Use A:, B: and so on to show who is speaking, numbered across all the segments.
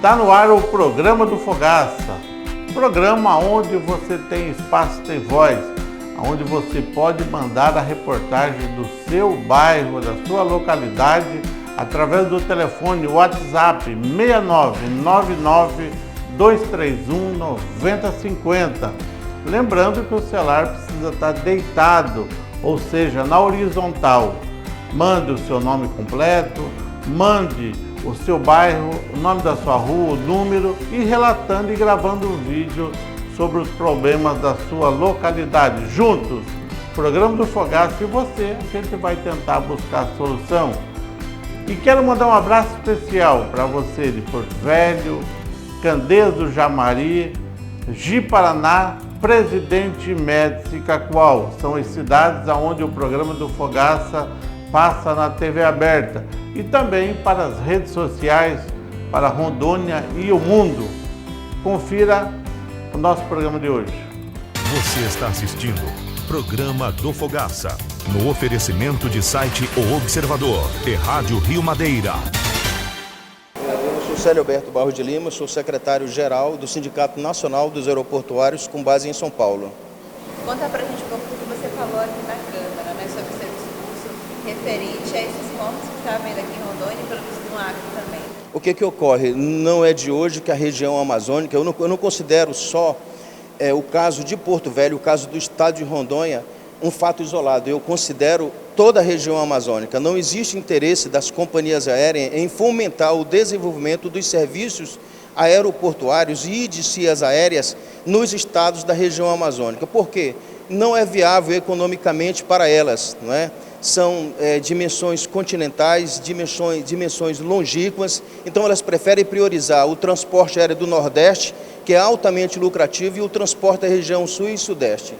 A: Está no ar o programa do Fogaça, programa onde você tem espaço, tem voz, onde você pode mandar a reportagem do seu bairro, da sua localidade, através do telefone WhatsApp 6999-231-9050. Lembrando que o celular precisa estar deitado, ou seja, na horizontal. Mande o seu nome completo, mande o seu bairro, o nome da sua rua, o número e relatando e gravando um vídeo sobre os problemas da sua localidade. Juntos, programa do Fogaça e você, a gente vai tentar buscar a solução. E quero mandar um abraço especial para você de Porto Velho, Candeias do Jamari, Ji-Paraná, Presidente Médici e Cacoal. São as cidades onde o programa do Fogaça passa na TV aberta. E também para as redes sociais, para Rondônia e o mundo. Confira o nosso programa de hoje.
B: Você está assistindo Programa do Fogaça, no oferecimento de site O Observador e Rádio Rio Madeira.
C: Eu sou Célio Alberto Barros de Lima, sou secretário-geral do Sindicato Nacional dos Aeroportuários com base em São Paulo.
D: Conta pra gente um pouco do que você falou aqui na Câmara, né, sobre o seu discurso referente a esses pontos que está vendo aqui em Rondônia e produzido no Acre também.
C: O que ocorre? Não é de hoje que a região amazônica, eu não considero só o caso de Porto Velho, o caso do estado de Rondônia, um fato isolado. Eu considero toda a região amazônica. Não existe interesse das companhias aéreas em fomentar o desenvolvimento dos serviços aeroportuários e de cias aéreas nos estados da região amazônica. Por quê? Não é viável economicamente para elas, não é? São dimensões continentais, dimensões longínquas, então elas preferem priorizar o transporte aéreo do Nordeste, que é altamente lucrativo, e o transporte da região Sul e Sudeste.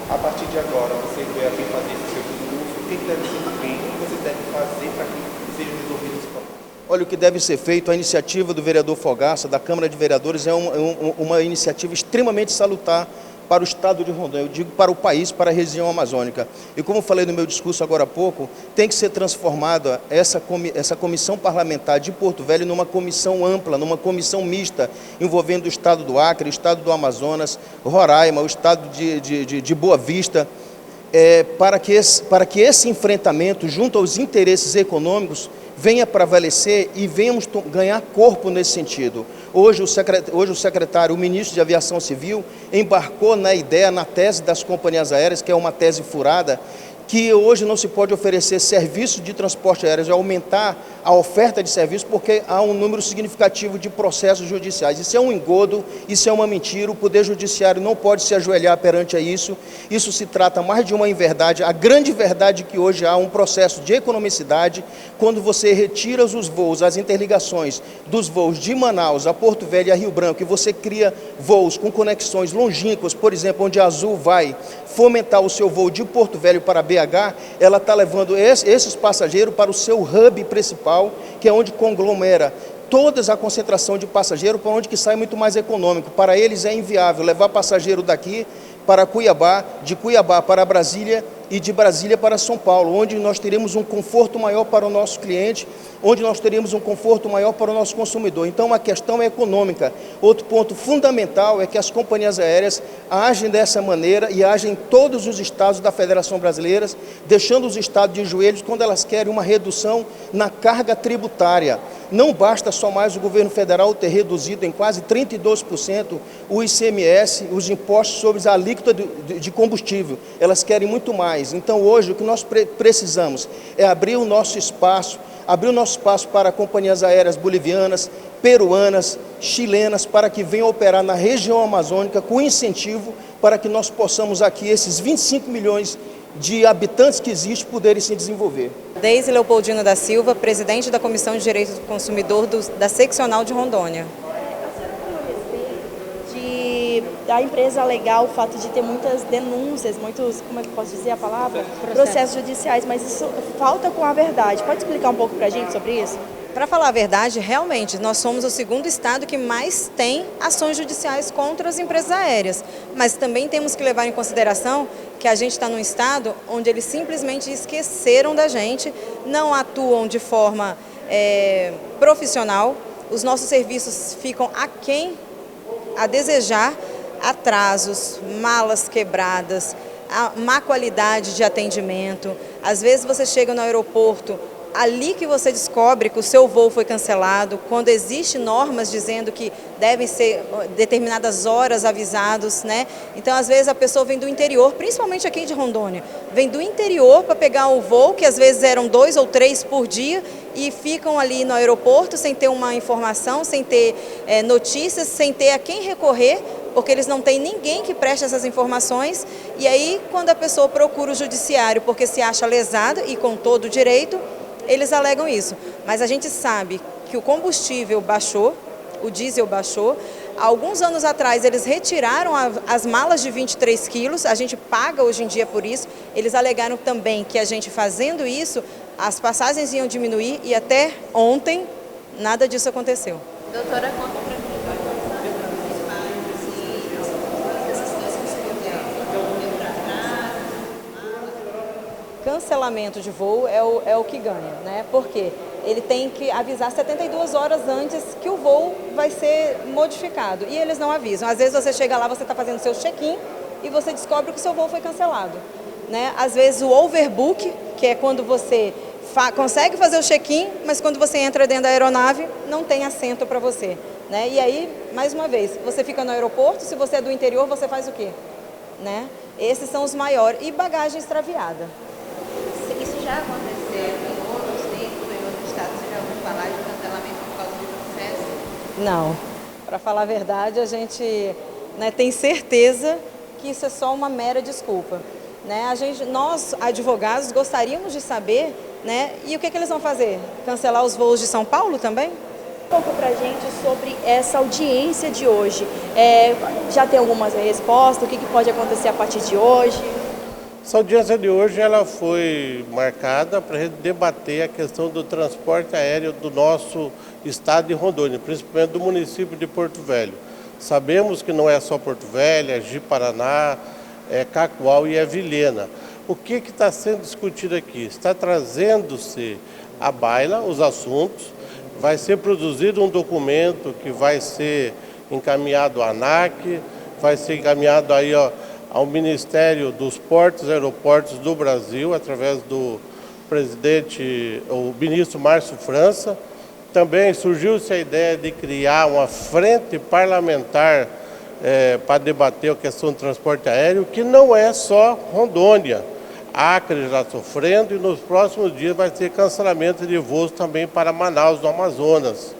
E: A partir de agora, você vai aqui fazer esse seu discurso, o que deve ser feito, o que você deve fazer para que seja resolvido esse problema?
C: Olha, o que deve ser feito, a iniciativa do vereador Fogaça, da Câmara de Vereadores, é uma iniciativa extremamente salutar para o estado de Rondônia, eu digo para o país, para a região amazônica. E como falei no meu discurso agora há pouco, tem que ser transformada essa comissão parlamentar de Porto Velho numa comissão ampla, numa comissão mista, envolvendo o estado do Acre, o estado do Amazonas, Roraima, o estado de Boa Vista, para que esse enfrentamento junto aos interesses econômicos venha prevalecer e venhamos ganhar corpo nesse sentido. Hoje o secretário, o ministro de Aviação Civil, embarcou na ideia, na tese das companhias aéreas, que é uma tese furada, que hoje não se pode oferecer serviço de transporte aéreo, aumentar a oferta de serviço, porque há um número significativo de processos judiciais. Isso é um engodo, isso é uma mentira, o Poder Judiciário não pode se ajoelhar perante isso. Isso se trata mais de uma inverdade. A grande verdade é que hoje há um processo de economicidade, quando você retira os voos, as interligações dos voos de Manaus a Porto Velho e a Rio Branco, e você cria voos com conexões longínquas, por exemplo, onde a Azul vai fomentar o seu voo de Porto Velho para BH, ela está levando esses passageiros para o seu hub principal, que é onde conglomera toda a concentração de passageiros, para onde que sai muito mais econômico. Para eles é inviável levar passageiro daqui para Cuiabá, de Cuiabá para Brasília e de Brasília para São Paulo, onde nós teremos um conforto maior para o nosso cliente, onde nós teremos um conforto maior para o nosso consumidor. Então a questão é econômica. Outro ponto fundamental é que as companhias aéreas agem dessa maneira e agem em todos os estados da Federação Brasileira, deixando os estados de joelhos quando elas querem uma redução na carga tributária. Não basta só mais o governo federal ter reduzido em quase 32% o ICMS, os impostos sobre a alíquota de combustível. Elas querem muito mais. Então hoje o que nós precisamos é abrir o nosso espaço para companhias aéreas bolivianas, peruanas, chilenas, para que venham operar na região amazônica com incentivo para que nós possamos aqui, esses 25 milhões de habitantes que existem, poderem se desenvolver.
F: Deise Leopoldina da Silva, presidente da Comissão de Direitos do Consumidor da Seccional de Rondônia.
G: Da empresa alegar o fato de ter muitas denúncias, muitos, como é que eu posso dizer a palavra? Processos judiciais, mas isso falta com a verdade. Pode explicar um pouco para a gente sobre isso?
F: Para falar a verdade, realmente, nós somos o segundo estado que mais tem ações judiciais contra as empresas aéreas. Mas também temos que levar em consideração que a gente está num estado onde eles simplesmente esqueceram da gente, não atuam de forma profissional. os nossos serviços ficam aquém a desejar, atrasos, malas quebradas, a má qualidade de atendimento. Às vezes você chega no aeroporto, ali que você descobre que o seu voo foi cancelado, quando existem normas dizendo que devem ser determinadas horas avisados, né? Então, às vezes, a pessoa vem do interior, principalmente aqui de Rondônia, vem do interior para pegar o voo, que às vezes eram 2 ou 3 por dia, e ficam ali no aeroporto sem ter uma informação, sem ter notícias, sem ter a quem recorrer, porque eles não têm ninguém que preste essas informações. E aí, quando a pessoa procura o judiciário porque se acha lesada, e com todo o direito, eles alegam isso. Mas a gente sabe que o combustível baixou, o diesel baixou. Há alguns anos atrás eles retiraram as malas de 23 quilos, a gente paga hoje em dia por isso. Eles alegaram também que a gente fazendo isso, as passagens iam diminuir e até ontem nada disso aconteceu.
D: Doutora, conta para mim, quais são os principais e essas situações que
F: cancelamento de voo é o que ganha, né? Porque ele tem que avisar 72 horas antes que o voo vai ser modificado. E eles não avisam. Às vezes você chega lá, você está fazendo seu check-in e você descobre que o seu voo foi cancelado, né? Às vezes o overbook, que é quando você consegue fazer o check-in, mas quando você entra dentro da aeronave, não tem assento para você, né? E aí, mais uma vez, você fica no aeroporto, se você é do interior, você faz o quê? Né? Esses são os maiores. E bagagem extraviada.
D: Isso já aconteceu em outros tempos, em outros estados? Você já ouviu falar de cancelamento por causa do processo?
F: Não. Para falar a verdade, a gente, né, tem certeza que isso é só uma mera desculpa, né? Nós, advogados, gostaríamos de saber, né? E o que eles vão fazer? Cancelar os voos de São Paulo também?
G: Um pouco para a gente sobre essa audiência de hoje. Já tem alguma resposta? O que pode acontecer a partir de hoje?
H: Essa audiência de hoje ela foi marcada para a gente debater a questão do transporte aéreo do nosso estado de Rondônia, principalmente do município de Porto Velho. Sabemos que não é só Porto Velho, é Ji-Paraná, é Cacoal e é Vilhena. O que está sendo discutido aqui? Está trazendo-se à baila os assuntos, vai ser produzido um documento que vai ser encaminhado à ANAC, vai ser encaminhado aí, ao Ministério dos Portos e Aeroportos do Brasil, através do presidente, o ministro Márcio França. Também surgiu-se a ideia de criar uma frente parlamentar para debater a questão do transporte aéreo, que não é só Rondônia. Acre já sofrendo e nos próximos dias vai ter cancelamento de voos também para Manaus, no Amazonas.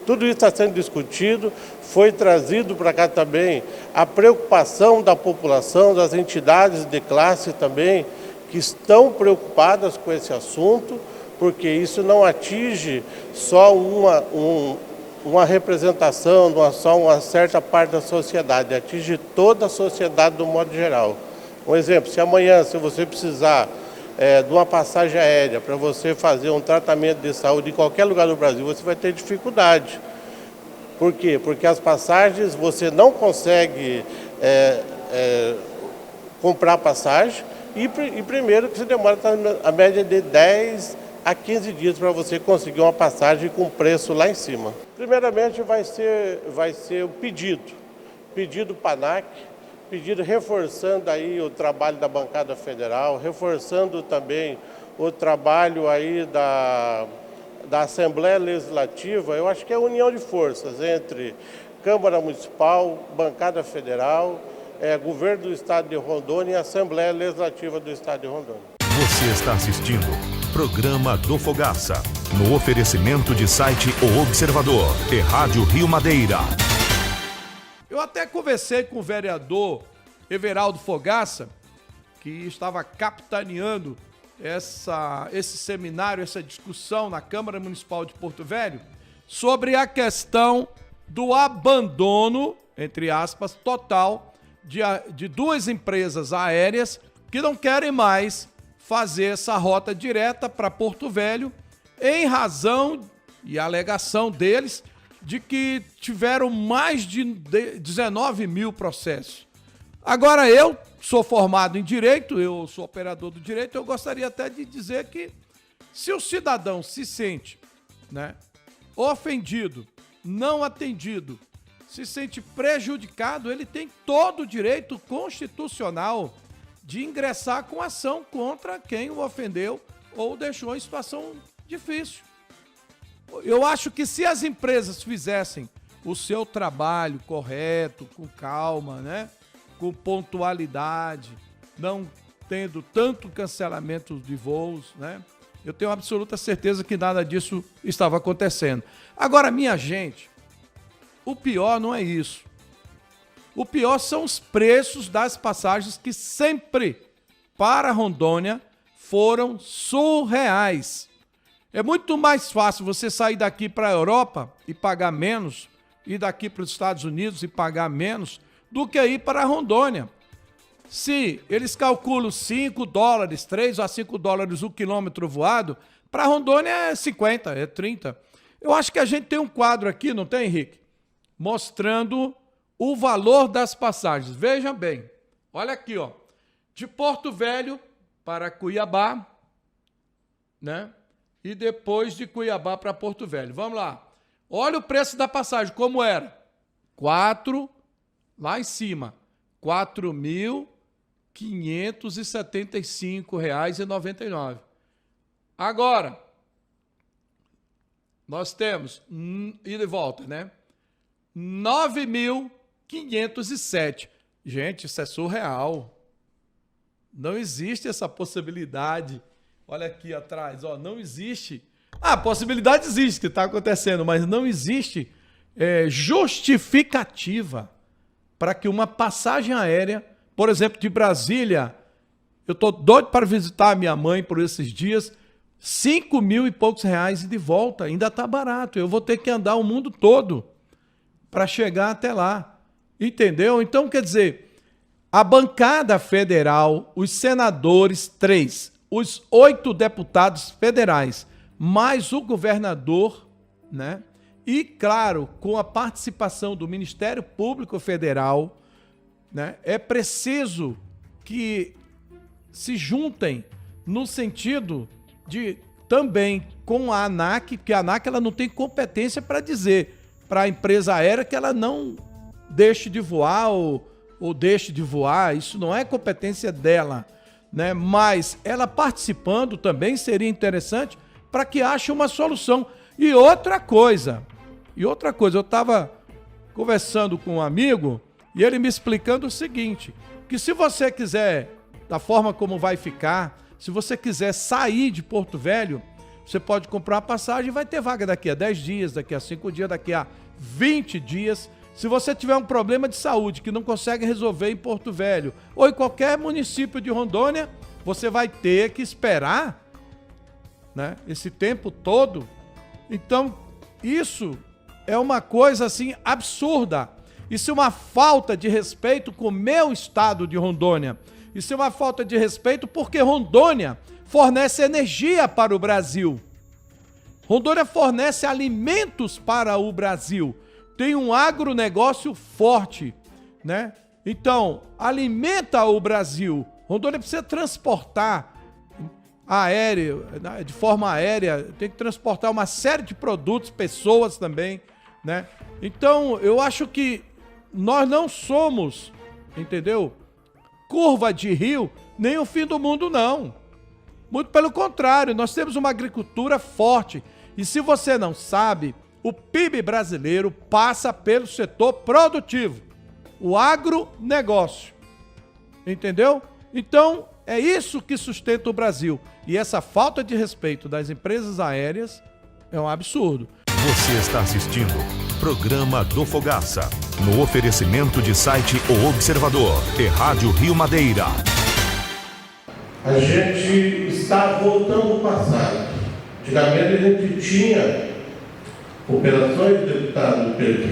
H: Tudo isso está sendo discutido, foi trazido para cá também a preocupação da população, das entidades de classe também, que estão preocupadas com esse assunto, porque isso não atinge só uma representação, só uma certa parte da sociedade, atinge toda a sociedade do modo geral. Um exemplo, se amanhã, se você precisar de uma passagem aérea para você fazer um tratamento de saúde em qualquer lugar do Brasil, você vai ter dificuldade. Por quê? Porque as passagens você não consegue comprar passagem e primeiro que você demora a média de 10 a 15 dias para você conseguir uma passagem com preço lá em cima. Primeiramente vai ser o pedido para a ANAC, pedido reforçando aí o trabalho da bancada federal, reforçando também o trabalho aí da Assembleia Legislativa. Eu acho que é a união de forças entre Câmara Municipal, bancada federal, governo do Estado de Rondônia e Assembleia Legislativa do Estado de Rondônia.
B: Você está assistindo Programa do Fogaça, no oferecimento de site O Observador e Rádio Rio Madeira.
I: Eu até conversei com o vereador Everaldo Fogaça, que estava capitaneando esse seminário, essa discussão na Câmara Municipal de Porto Velho, sobre a questão do abandono, entre aspas, total, de duas empresas aéreas que não querem mais fazer essa rota direta para Porto Velho, em razão e alegação deles de que tiveram mais de 19 mil processos. Agora, eu sou formado em Direito, eu sou operador do Direito, eu gostaria até de dizer que se o cidadão se sente, né, ofendido não atendido, se sente prejudicado, ele tem todo o direito constitucional de ingressar com ação contra quem o ofendeu ou deixou em situação difícil. Eu acho que se as empresas fizessem o seu trabalho correto, com calma, né? Com pontualidade, não tendo tanto cancelamento de voos, né? Eu tenho absoluta certeza que nada disso estava acontecendo. Agora, minha gente, o pior não é isso. O pior são os preços das passagens que sempre, para Rondônia, foram surreais. É muito mais fácil você sair daqui para a Europa e pagar menos, ir daqui para os Estados Unidos e pagar menos, do que ir para Rondônia. Se eles calculam $5, 3 a 5 dólares o quilômetro voado, para Rondônia é 50, é 30. Eu acho que a gente tem um quadro aqui, não tem, Henrique? Mostrando o valor das passagens. Vejam bem, olha aqui, ó, de Porto Velho para Cuiabá, né? E depois de Cuiabá para Porto Velho. Vamos lá. Olha o preço da passagem, como era. Lá em cima, R$ 4.575,99. Agora, nós temos, ida e volta, né? 9.507. Gente, isso é surreal. Não existe essa possibilidade. Olha aqui atrás, ó, não existe. A possibilidade existe que está acontecendo, mas não existe justificativa para que uma passagem aérea, por exemplo, de Brasília, eu estou doido para visitar a minha mãe por esses dias, 5 mil e poucos reais e de volta, ainda está barato. Eu vou ter que andar o mundo todo para chegar até lá, entendeu? Então, quer dizer, a bancada federal, os senadores, 3, os 8 deputados federais, mais o governador, né? E, claro, com a participação do Ministério Público Federal, né? É preciso que se juntem no sentido de também com a ANAC, porque a ANAC ela não tem competência para dizer para a empresa aérea que ela não deixe de voar ou deixe de voar, isso não é competência dela, né? Mas ela participando também seria interessante para que ache uma solução. E outra coisa, eu estava conversando com um amigo e ele me explicando o seguinte, que se você quiser, da forma como vai ficar, se você quiser sair de Porto Velho, você pode comprar uma passagem e vai ter vaga daqui a 10 dias, daqui a 5 dias, daqui a 20 dias. Se você tiver um problema de saúde que não consegue resolver em Porto Velho ou em qualquer município de Rondônia, você vai ter que esperar, né, esse tempo todo. Então, isso é uma coisa assim absurda. Isso é uma falta de respeito com o meu estado de Rondônia. Isso é uma falta de respeito porque Rondônia fornece energia para o Brasil. Rondônia fornece alimentos para o Brasil. Tem um agronegócio forte, né? Então, alimenta o Brasil. Rondônia precisa transportar de forma aérea, tem que transportar uma série de produtos, pessoas também, né? Então, eu acho que nós não somos, entendeu? Curva de rio, nem o fim do mundo, não. Muito pelo contrário, nós temos uma agricultura forte. E se você não sabe, o PIB brasileiro passa pelo setor produtivo, o agronegócio. Entendeu? Então, é isso que sustenta o Brasil. E essa falta de respeito das empresas aéreas é um absurdo.
B: Você está assistindo Programa do Fogaça, no oferecimento de site O Observador e Rádio Rio Madeira.
H: A gente está voltando ao passado. Antigamente a gente tinha operações de deputado do PT,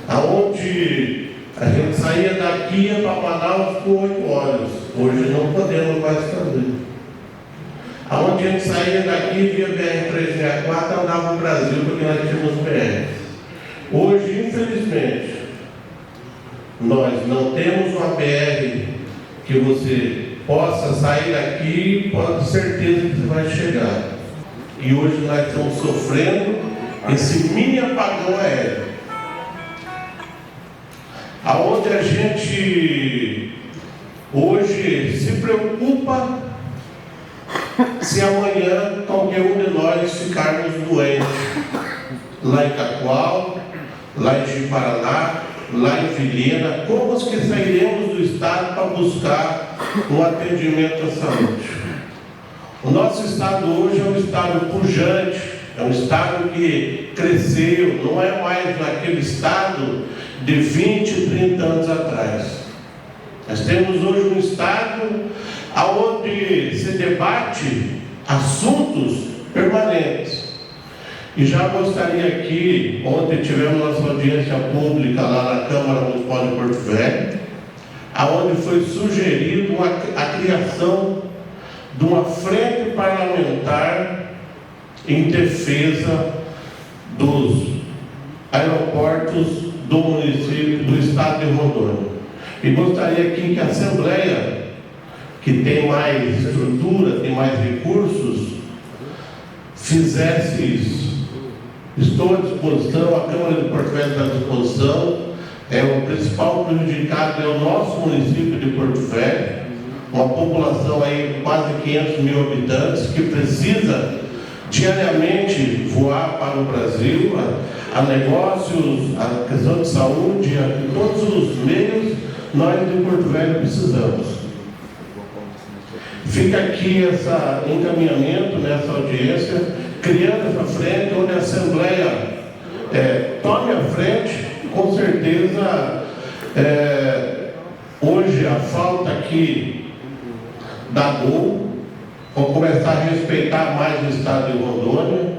H: aonde a gente saía daqui e ia para Manaus por 8 horas. Hoje não podemos mais fazer. Aonde a gente saía daqui via BR-364 andava o Brasil porque nós tínhamos BRs. Hoje, infelizmente, nós não temos uma BR que você possa sair daqui e pode ter certeza que você vai chegar. E hoje nós estamos sofrendo esse mini apagão aéreo, aonde a gente hoje se preocupa se amanhã qualquer um de nós ficarmos doentes, lá em Cacoal, lá em Ji-Paraná, lá em Vilhena, como que sairemos do estado para buscar um atendimento à saúde? O nosso estado hoje é um estado pujante, é um estado que cresceu, não é mais aquele estado de 20, 30 anos atrás. Nós temos hoje um estado onde se debate assuntos permanentes. E já gostaria aqui, ontem tivemos nossa audiência pública lá na Câmara Municipal de Porto Velho, onde foi sugerido a criação de uma frente parlamentar em defesa dos aeroportos do município, do estado de Rondônia. E gostaria aqui que a Assembleia, que tem mais estrutura, tem mais recursos, fizesse isso. Estou à disposição, a Câmara de Porto Velho está à disposição. O principal prejudicado é o nosso município de Porto Velho, uma população aí de quase 500 mil habitantes que precisa diariamente voar para o Brasil, a negócios, a questão de saúde, a todos os meios nós de Porto Velho precisamos. Fica aqui esse encaminhamento nessa audiência, criando essa frente, onde a Assembleia tome a frente. Com certeza, hoje a falta aqui da Gol, vamos começar a respeitar mais o estado de Rondônia,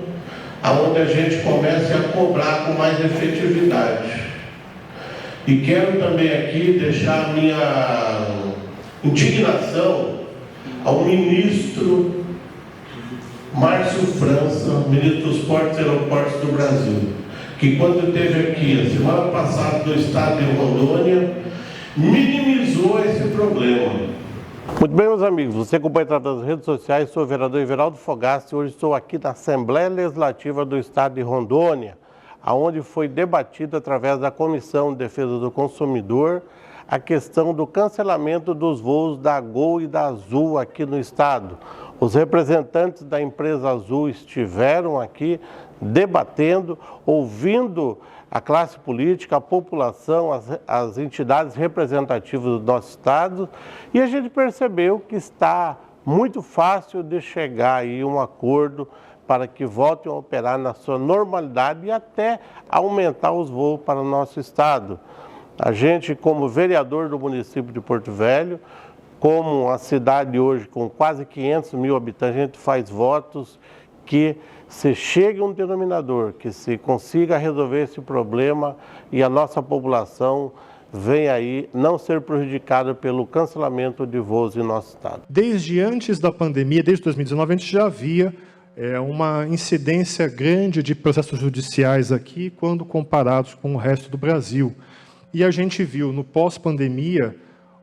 H: onde a gente comece a cobrar com mais efetividade. E quero também aqui deixar a minha indignação ao ministro Márcio França, ministro dos Portos e Aeroportos do Brasil, que quando esteve aqui a semana passada no estado de Rondônia, minimizou esse problema.
A: Muito bem, meus amigos, você acompanha através das redes sociais, sou o vereador Everaldo Fogassi, hoje estou aqui na Assembleia Legislativa do estado de Rondônia, onde foi debatido através da Comissão de Defesa do Consumidor a questão do cancelamento dos voos da Gol e da Azul aqui no estado. Os representantes da empresa Azul estiveram aqui debatendo, ouvindo a classe política, a população, as entidades representativas do nosso estado, e a gente percebeu que está muito fácil de chegar aí a um acordo para que voltem a operar na sua normalidade e até aumentar os voos para o nosso estado. A gente, como vereador do município de Porto Velho, como a cidade hoje com quase 500 mil habitantes, a gente faz votos que se chegue a um denominador, que se consiga resolver esse problema e a nossa população venha aí não ser prejudicada pelo cancelamento de voos em nosso estado.
J: Desde antes da pandemia, desde 2019, a gente já via uma incidência grande de processos judiciais aqui, quando comparados com o resto do Brasil. E a gente viu, no pós-pandemia,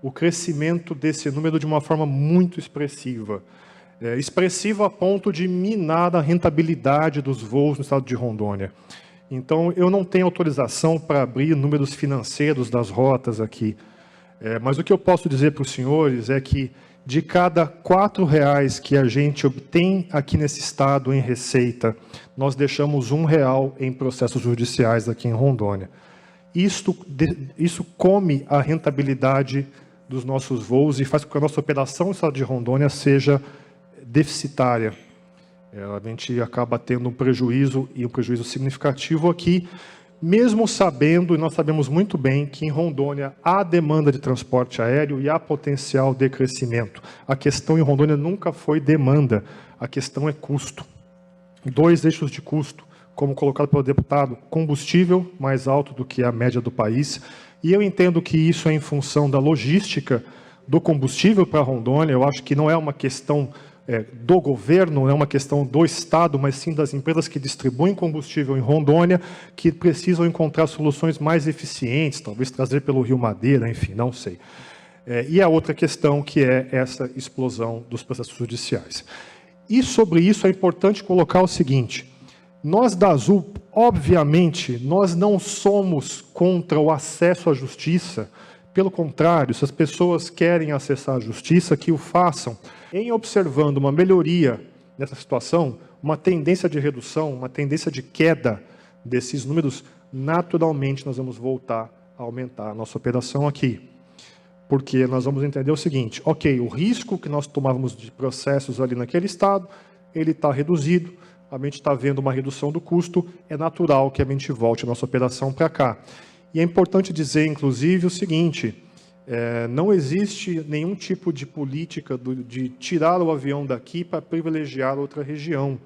J: o crescimento desse número de uma forma muito expressiva. Expressiva a ponto de minar a rentabilidade dos voos no estado de Rondônia. Então, eu não tenho autorização para abrir números financeiros das rotas aqui. Mas o que eu posso dizer para os senhores é que, de cada R$4 que a gente obtém aqui nesse estado em receita, nós deixamos R$1 em processos judiciais aqui em Rondônia. Isso come a rentabilidade dos nossos voos e faz com que a nossa operação no estado de Rondônia seja deficitária. A gente acaba tendo um prejuízo, e um prejuízo significativo aqui, mesmo sabendo, e nós sabemos muito bem, que em Rondônia há demanda de transporte aéreo e há potencial de crescimento. A questão em Rondônia nunca foi demanda, a questão é custo. 2 eixos de custo, como colocado pelo deputado: combustível mais alto do que a média do país, e eu entendo que isso é em função da logística do combustível para Rondônia. Eu acho que não é uma questão do governo, não é uma questão do Estado, mas sim das empresas que distribuem combustível em Rondônia, que precisam encontrar soluções mais eficientes, talvez trazer pelo Rio Madeira, enfim, não sei. E a outra questão, que é essa explosão dos processos judiciais. E sobre isso é importante colocar o seguinte: Nós da Azul, obviamente, nós não somos contra o acesso à justiça. Pelo contrário, se as pessoas querem acessar a justiça, que o façam. Em observando uma melhoria nessa situação, uma tendência de redução, uma tendência de queda desses números, naturalmente nós vamos voltar a aumentar a nossa operação aqui. Porque nós vamos entender o seguinte, ok, o risco que nós tomávamos de processos ali naquele estado, ele está reduzido, a gente está vendo uma redução do custo, é natural que a gente volte a nossa operação para cá. E é importante dizer, inclusive, o seguinte, não existe nenhum tipo de política de tirar o avião daqui para privilegiar outra região.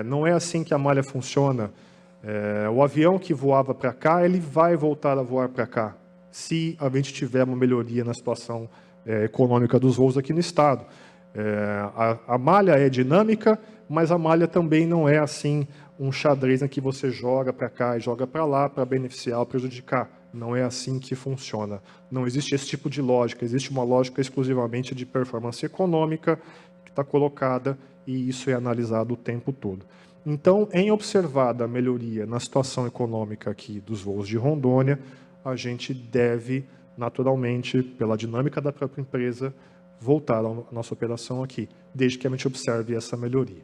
J: Não é assim que a malha funciona. O avião que voava para cá, ele vai voltar a voar para cá, se a gente tiver uma melhoria na situação econômica dos voos aqui no estado. A malha é dinâmica, mas a malha também não é assim um xadrez em que você joga para cá e joga para lá para beneficiar ou prejudicar. Não é assim que funciona. Não existe esse tipo de lógica. Existe uma lógica exclusivamente de performance econômica que está colocada e isso é analisado o tempo todo. Então, em observada a melhoria na situação econômica aqui dos voos de Rondônia, a gente deve, naturalmente, pela dinâmica da própria empresa, voltar à nossa operação aqui, desde que a gente observe essa melhoria.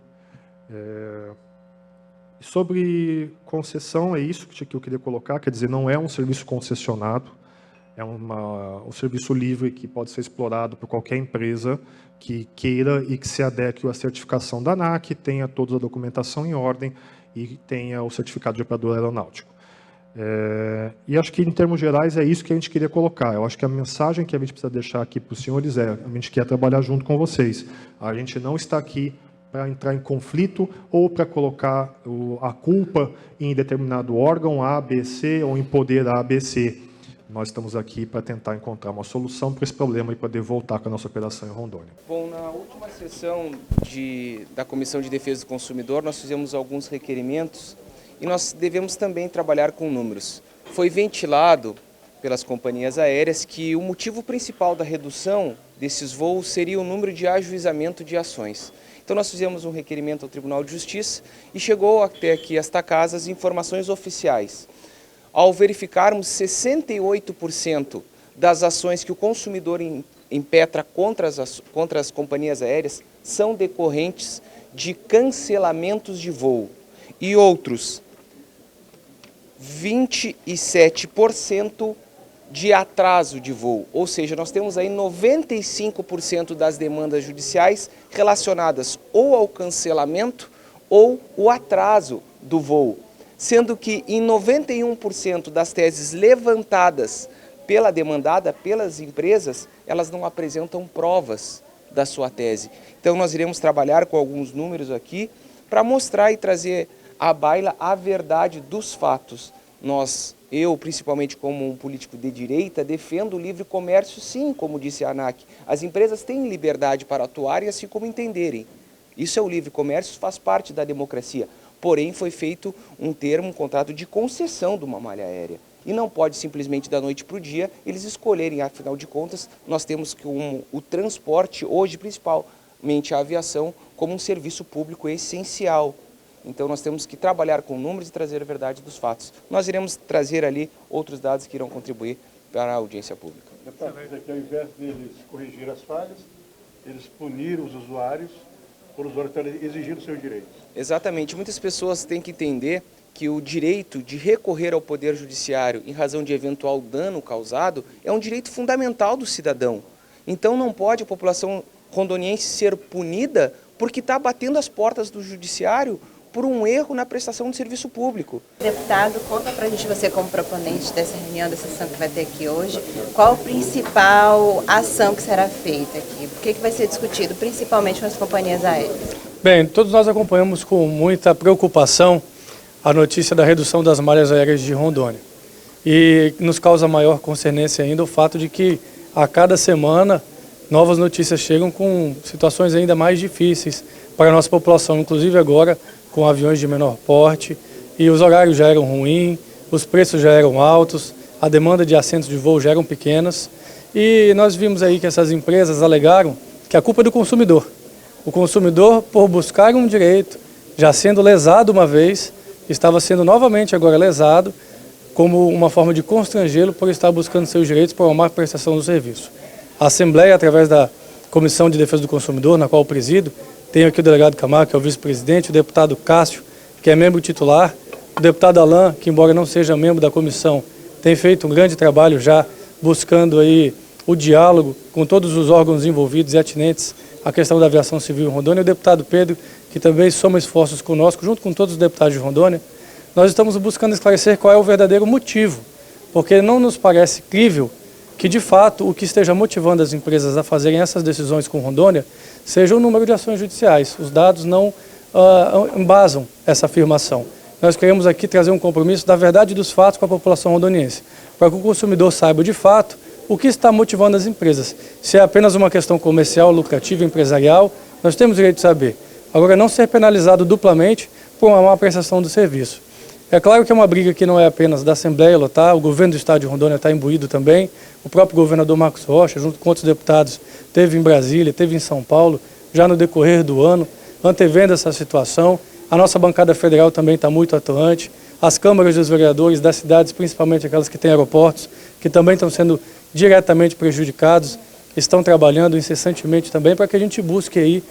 J: Sobre concessão, é isso que eu queria colocar, quer dizer, não é um serviço concessionado, é um serviço livre que pode ser explorado por qualquer empresa que queira e que se adeque à certificação da ANAC, tenha toda a documentação em ordem e tenha o certificado de operador aeronáutico. E acho que, em termos gerais, é isso que a gente queria colocar. Eu acho que a mensagem que a gente precisa deixar aqui para os senhores a gente quer trabalhar junto com vocês. A gente não está aqui para entrar em conflito ou para colocar a culpa em determinado órgão A, B, C ou em poder A, B, C. Nós estamos aqui para tentar encontrar uma solução para esse problema e poder voltar com a nossa operação em Rondônia.
K: Bom, na última sessão da Comissão de Defesa do Consumidor, nós fizemos alguns requerimentos e nós devemos também trabalhar com números. Foi ventilado pelas companhias aéreas que o motivo principal da redução desses voos seria o número de ajuizamento de ações. Então nós fizemos um requerimento ao Tribunal de Justiça e chegou até aqui esta casa as informações oficiais. Ao verificarmos 68% das ações que o consumidor impetra contra as companhias aéreas são decorrentes de cancelamentos de voo e outros 27% de atraso de voo, ou seja, nós temos aí 95% das demandas judiciais relacionadas ou ao cancelamento ou o atraso do voo, sendo que em 91% das teses levantadas pela demandada, pelas empresas, elas não apresentam provas da sua tese. Então nós iremos trabalhar com alguns números aqui para mostrar e trazer à baila a verdade dos fatos. Eu, principalmente como um político de direita, defendo o livre comércio, sim, como disse a ANAC. As empresas têm liberdade para atuar e assim como entenderem. Isso é o livre comércio, faz parte da democracia. Porém, foi feito um contrato de concessão de uma malha aérea. E não pode simplesmente da noite para o dia eles escolherem, afinal de contas, nós temos que o transporte hoje, principalmente a aviação, como um serviço público essencial. Então nós temos que trabalhar com números e trazer a verdade dos fatos. Nós iremos trazer ali outros dados que irão contribuir para a audiência pública.
L: Deputado, ao invés deles corrigir as falhas, eles puniram os usuários por os usuários exigir os seus direitos.
K: Exatamente. Muitas pessoas têm que entender que o direito de recorrer ao Poder Judiciário em razão de eventual dano causado é um direito fundamental do cidadão. Então não pode a população rondoniense ser punida porque está batendo as portas do Judiciário por um erro na prestação de serviço público.
D: Deputado, conta pra gente, você como proponente dessa reunião, dessa sessão que vai ter aqui hoje, qual a principal ação que será feita aqui? O que vai ser discutido, principalmente com as companhias aéreas?
M: Bem, todos nós acompanhamos com muita preocupação a notícia da redução das malhas aéreas de Rondônia. E nos causa maior concernência ainda o fato de que a cada semana novas notícias chegam com situações ainda mais difíceis para a nossa população, inclusive agora com aviões de menor porte, e os horários já eram ruins, os preços já eram altos, a demanda de assentos de voo já eram pequenas, e nós vimos aí que essas empresas alegaram que a culpa é do consumidor. O consumidor, por buscar um direito já sendo lesado uma vez, estava sendo novamente agora lesado, como uma forma de constrangê-lo por estar buscando seus direitos por uma má prestação do serviço. A Assembleia, através da Comissão de Defesa do Consumidor, na qual eu presido, tem aqui o delegado Camargo, que é o vice-presidente, o deputado Cássio, que é membro titular, o deputado Alain, que embora não seja membro da comissão, tem feito um grande trabalho já buscando aí o diálogo com todos os órgãos envolvidos e atinentes à questão da aviação civil em Rondônia, e o deputado Pedro, que também soma esforços conosco, junto com todos os deputados de Rondônia. Nós estamos buscando esclarecer qual é o verdadeiro motivo, porque não nos parece crível que, de fato, o que esteja motivando as empresas a fazerem essas decisões com Rondônia seja o número de ações judiciais. Os dados não embasam essa afirmação. Nós queremos aqui trazer um compromisso da verdade dos fatos com a população rondoniense, para que o consumidor saiba, de fato, o que está motivando as empresas. Se é apenas uma questão comercial, lucrativa, empresarial, nós temos direito de saber. Agora, não ser penalizado duplamente por uma má prestação do serviço. É claro que é uma briga que não é apenas da Assembleia Lotar, o governo do Estado de Rondônia está imbuído também, o próprio governador Marcos Rocha, junto com outros deputados, esteve em Brasília, esteve em São Paulo, já no decorrer do ano, antevendo essa situação. A nossa bancada federal também está muito atuante, as câmaras dos vereadores das cidades, principalmente aquelas que têm aeroportos, que também estão sendo diretamente prejudicados, estão trabalhando incessantemente também para que a gente busque aí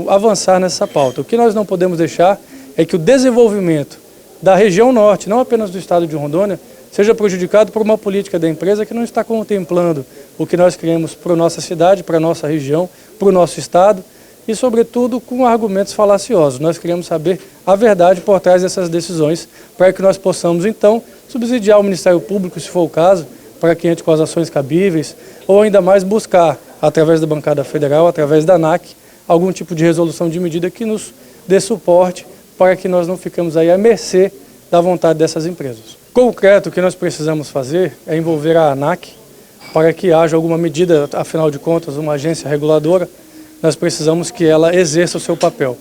M: avançar nessa pauta. O que nós não podemos deixar é que o desenvolvimento da região norte, não apenas do estado de Rondônia, seja prejudicado por uma política da empresa que não está contemplando o que nós queremos para a nossa cidade, para a nossa região, para o nosso estado e, sobretudo, com argumentos falaciosos. Nós queremos saber a verdade por trás dessas decisões para que nós possamos, então, subsidiar o Ministério Público, se for o caso, para que entre com as ações cabíveis, ou ainda mais buscar, através da bancada federal, através da ANAC, algum tipo de resolução de medida que nos dê suporte para que nós não fiquemos aí à mercê da vontade dessas empresas. Concreto, o que nós precisamos fazer é envolver a ANAC para que haja alguma medida, afinal de contas, uma agência reguladora, nós precisamos que ela exerça o seu papel.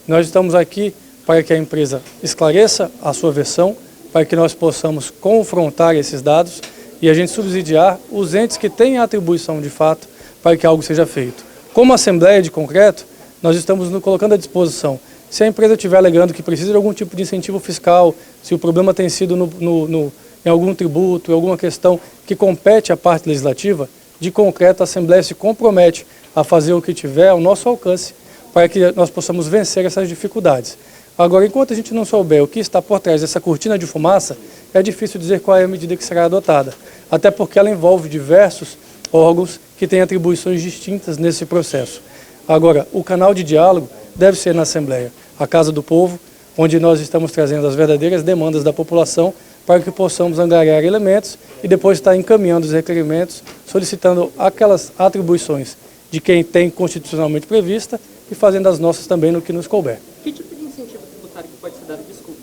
M: Nós estamos aqui para que a empresa esclareça a sua versão, para que nós possamos confrontar esses dados e a gente subsidiar os entes que têm a atribuição de fato para que algo seja feito. Como Assembleia de concreto, nós estamos nos colocando à disposição. Se a empresa estiver alegando que precisa de algum tipo de incentivo fiscal, se o problema tem sido em algum tributo, em alguma questão que compete à parte legislativa, de concreto a Assembleia se compromete a fazer o que tiver ao nosso alcance para que nós possamos vencer essas dificuldades. Agora, enquanto a gente não souber o que está por trás dessa cortina de fumaça, é difícil dizer qual é a medida que será adotada, até porque ela envolve diversos órgãos que têm atribuições distintas nesse processo. Agora, o canal de diálogo deve ser na Assembleia, a Casa do Povo, onde nós estamos trazendo as verdadeiras demandas da população para que possamos angariar elementos e depois estar encaminhando os requerimentos, solicitando aquelas atribuições de quem tem constitucionalmente prevista e fazendo as nossas também no que nos couber.
N: Que tipo de incentivo tributário que pode ser dado? Desculpa.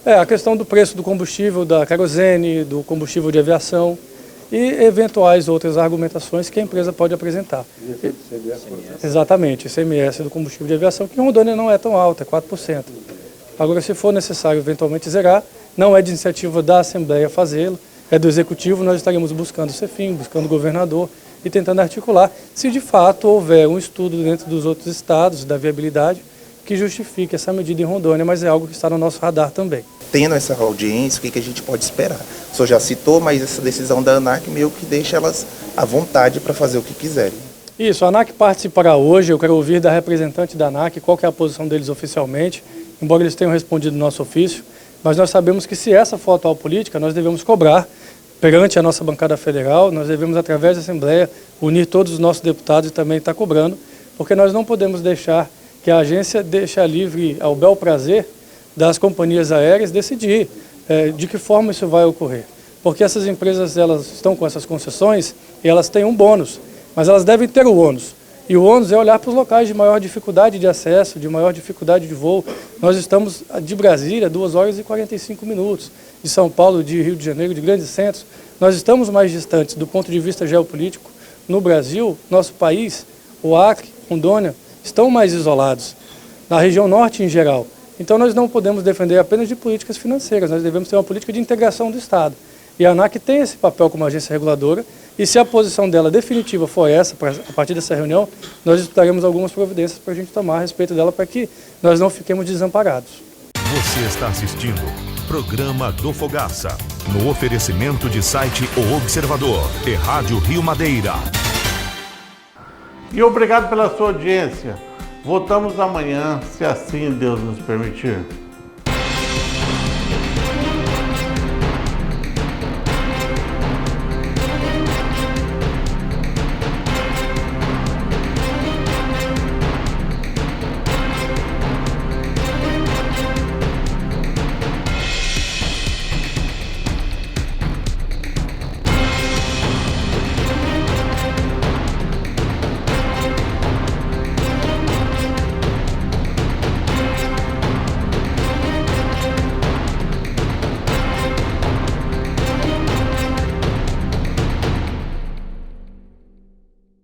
M: A questão do preço do combustível, da querosene, do combustível de aviação e eventuais outras argumentações que a empresa pode apresentar. Exatamente, ICMS do combustível de aviação, que em Rondônia não é tão alto, é 4%. Agora, se for necessário eventualmente zerar, não é de iniciativa da Assembleia fazê-lo, é do Executivo, nós estaremos buscando o CEFIM, buscando o governador e tentando articular, se de fato houver um estudo dentro dos outros estados da viabilidade que justifique essa medida em Rondônia, mas é algo que está no nosso radar também.
E: Tendo essa audiência, o que a gente pode esperar? O senhor já citou, mas essa decisão da ANAC meio que deixa elas à vontade para fazer o que quiserem.
M: Isso, a ANAC participará hoje, eu quero ouvir da representante da ANAC qual que é a posição deles oficialmente, embora eles tenham respondido no nosso ofício, mas nós sabemos que se essa for atual política, nós devemos cobrar perante a nossa bancada federal, nós devemos, através da Assembleia, unir todos os nossos deputados e também estar cobrando, porque nós não podemos deixar que a agência deixe livre ao bel prazer das companhias aéreas decidir de que forma isso vai ocorrer. Porque essas empresas elas estão com essas concessões e elas têm um bônus, mas elas devem ter o ônus. E o ônus é olhar para os locais de maior dificuldade de acesso, de maior dificuldade de voo. Nós estamos de Brasília 2 horas e 45 minutos, de São Paulo, de Rio de Janeiro, de grandes centros. Nós estamos mais distantes do ponto de vista geopolítico. No Brasil, nosso país, o Acre, Rondônia, estão mais isolados, na região norte em geral. Então nós não podemos defender apenas de políticas financeiras, nós devemos ter uma política de integração do Estado. E a ANAC tem esse papel como agência reguladora E se a posição dela definitiva for essa, a partir dessa reunião, nós estudaremos algumas providências para a gente tomar a respeito dela, para que nós não fiquemos desamparados.
B: Você está assistindo Programa do Fogaça, no oferecimento de site O Observador e Rádio Rio Madeira.
A: E obrigado pela sua audiência. Voltamos amanhã, se assim Deus nos permitir.